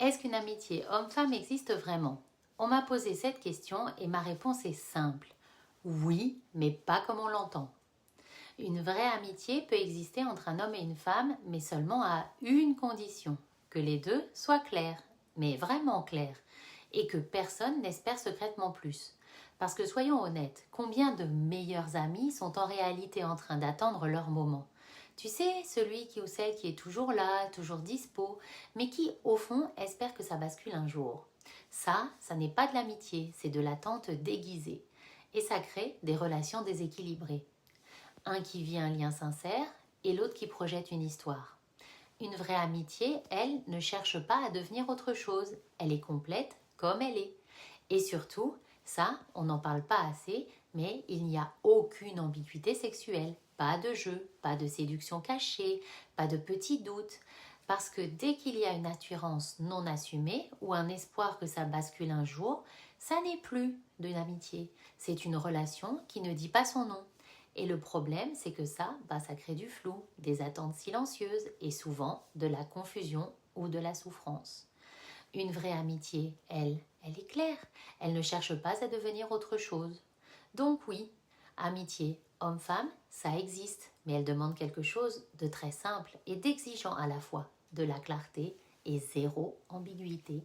Est-ce qu'une amitié homme-femme existe vraiment? On m'a posé cette question et ma réponse est simple. Oui, mais pas comme on l'entend. Une vraie amitié peut exister entre un homme et une femme, mais seulement à une condition, que les deux soient clairs, mais vraiment clairs, et que personne n'espère secrètement plus. Parce que soyons honnêtes, combien de meilleurs amis sont en réalité en train d'attendre leur moment? Tu sais, celui qui ou celle qui est toujours là, toujours dispo, mais qui, au fond, espère que ça bascule un jour. Ça n'est pas de l'amitié, c'est de l'attente déguisée. Et ça crée des relations déséquilibrées. Un qui vit un lien sincère et l'autre qui projette une histoire. Une vraie amitié, elle, ne cherche pas à devenir autre chose. Elle est complète comme elle est. Et surtout, ça, on n'en parle pas assez, mais il n'y a aucune ambiguïté sexuelle. Pas de jeu, pas de séduction cachée, pas de petits doutes. Parce que dès qu'il y a une attirance non assumée ou un espoir que ça bascule un jour, ça n'est plus de l'amitié. C'est une relation qui ne dit pas son nom. Et le problème, c'est que ça crée du flou, des attentes silencieuses et souvent de la confusion ou de la souffrance. Une vraie amitié, elle est claire. Elle ne cherche pas à devenir autre chose. Donc oui, amitié homme-femme, ça existe, mais elle demande quelque chose de très simple et d'exigeant à la fois, de la clarté et zéro ambiguïté.